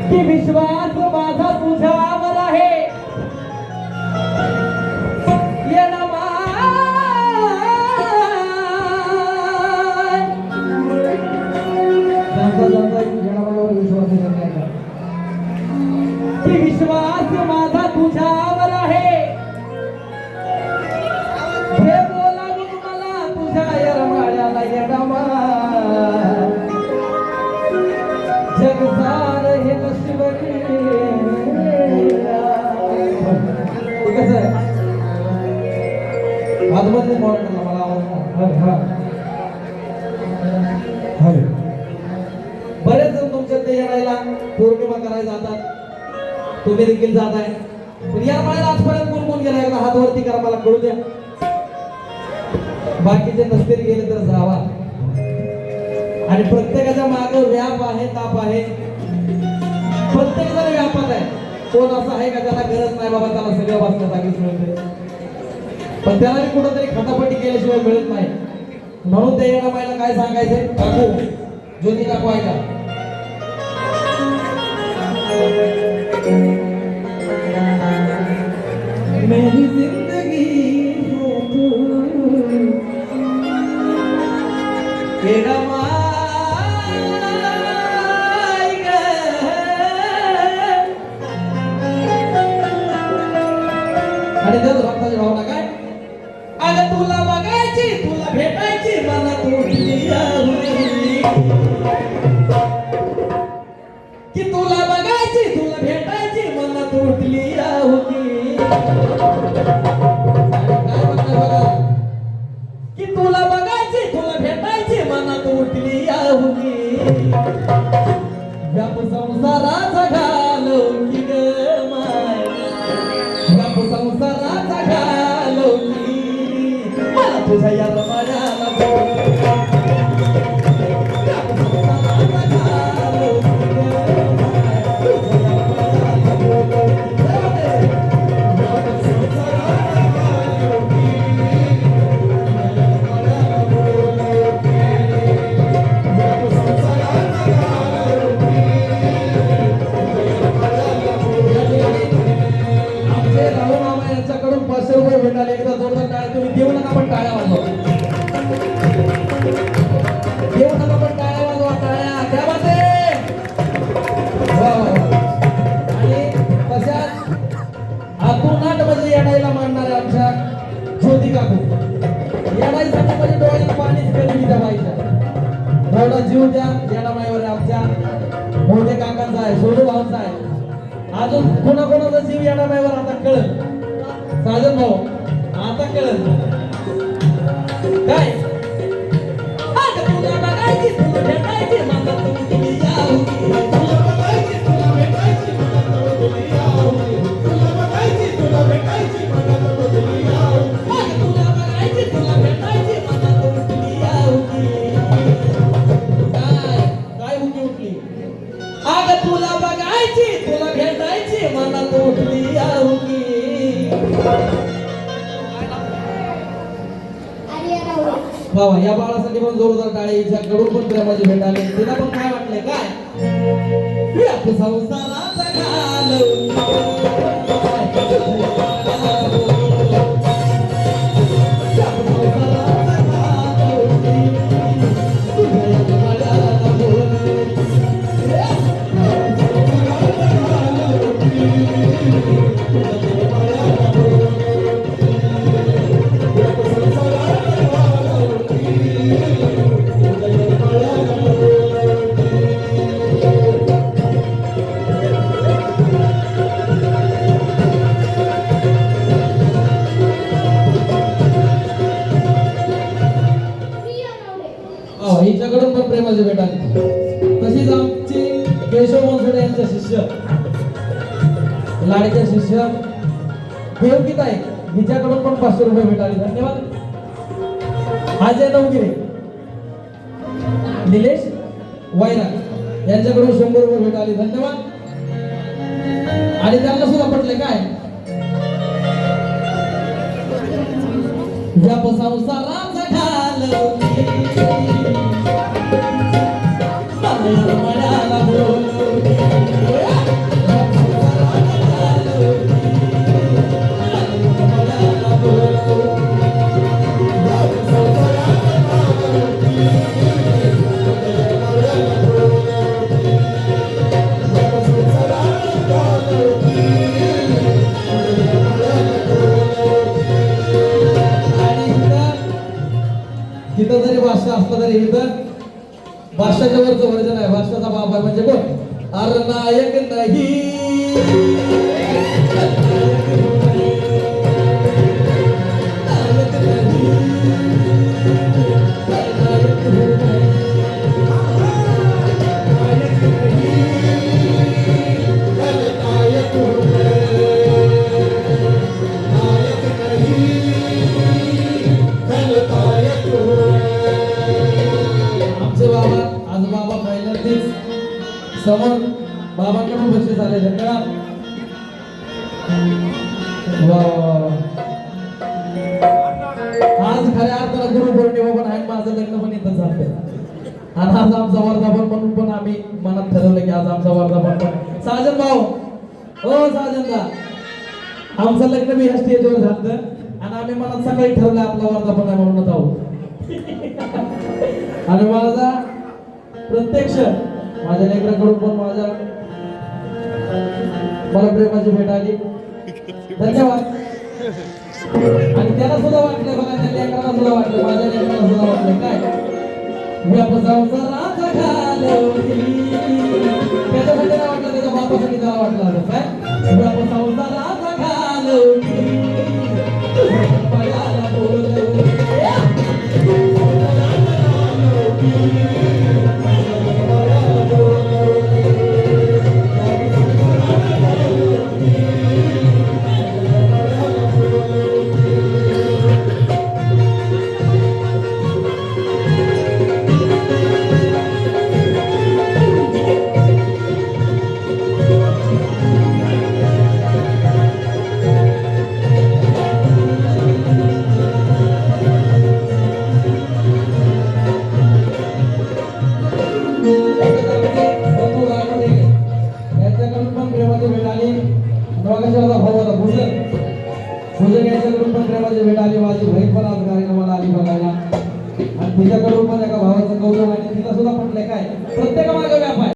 की विश्वास माझा तुझ्यावर आहे येणं की विश्वास माझा तुझ्यावर आहे हे बोलावून मला तुझ्या यरमाळ्याला येडावा जगसार हे नशीब कसं आहे आजमध्ये मॉडेल मला आवडतं बरेच जण तुमच्या ते येणायला पौर्णिमा करायला जातात तुम्ही देखील जात आहे पण या माळ्याला आजपर्यंत कोण कोण गेला एकदा हात वरती करा मला कळू द्या बाकीचे नसतील गेले तर जावा आणि प्रत्येकाच्या मागे व्याप आहे ताप आहे प्रत्येक जण व्यापात आहे कोण असं आहे का त्याला गरज नाही बाबा त्याला सगळं वाचलं जागीच मिळते पण त्याला कुठंतरी खटापटी केल्याशिवाय मिळत नाही म्हणून ते येणं मायला काय सांगायचंय काकू ज्योती काकू आहे का मेरी जिंदगी है तू केड़ा आणि जर भक्ताची भावना काय अगं तुला बघायची तुला भेटायची मला तुझी की तुला बघायची तुला भेटायची मला तुटली होती काय म्हणतात बघा की तुला बघायची तुला भेटायची मला तुटली होती व्याप संसाराचा घालवली ग माय व्याप संसाराचा घालवली मला तुझ्या या रमाड्याला भेटाले एकदा जोरदार टाळ्या तुम्ही देऊ नका पण टाळ्या वाजवा देऊ नका पण टाळ्या वाजवा टाळ्या क्या बात आहे आणि तशाच आतूनाट म्हणजे येणायला मांडणारे आमच्या ज्योती काकू येणाईसाठी म्हणजे डोळ्यात पाणीच कधी त्या बाईच्या थोडा जीव द्या येणामाईवर आमच्या मोठे काकांचा आहे सोनू भाऊचा आहे अजून कोणाकोणाचा जीव येणामाईवर आता कळत साजन भाऊ आता कळत काय तुला बघायची तुला भेटायची मला तुझी तुला बघायची तुला भेटायची मला तुझी तुला बघायची तुला भेटायची मला तुझी तुला बघायची तुला भेटायची मला तुझी काय उठी उठली अग तुला बघायची तुला भेटायची मला तुटली बाबा या बाळासाठी पण जोरदार टाळी कडून पण प्रेमाची भेट आली तिला पण काय वाटले काय संसाराचा हिच्याकडून पण प्रेमाची भेट आली तशीच आमची केशव मनसुडे यांचे शिष्य लाडके शिष्य देवगीत आहे हिच्याकडून पण 500 रुपये भेट आली धन्यवाद अजय नवगिरे निलेश वैरा यांच्याकडून 100 रुपये भेट आली धन्यवाद आणि त्यांना सुद्धा पटले काय या संसाराचा घालवली मला बोलवली असला तरी इथं बादशाच्या वरचं वर्जन आहे. बादशाचा बाप आहे म्हणजे कोण? अरे नायक नाही आमचे बाबा आज बाबा पहिल्यांदाच समोर बाबांकडून बक्षीस आले धन्यवाद. वा वा वा. आज खऱ्या अर्थाला गुरुपौर्णिमा पण आहे. माझं लग्न पण इथं झालं आणि आज आमचा वर्धापन म्हणून पण आम्ही मनात ठरवलं की आज आमचा वर्धापन पण. साजन भाऊ हो साजनदा आमचं लग्न बी ह्या स्टेजवर झालं आणि आम्ही मनात सकाळी ठरवलं आपला वर्धापन आहे म्हणून आहोत. आणि माझा प्रत्यक्ष माझ्या लेकराकडून पण मला प्रेमाची भेट आली. धन्यवाद. आणि त्याला सुद्धा वाटलं बघा त्या लेकराला सुद्धा वाटलं माझ्या लेकराला सुद्धा वाटलं काय संसाराचा घालवली त्याच्यासाठी नाही वाटलं त्याच्या बापासाठी त्याला वाटलं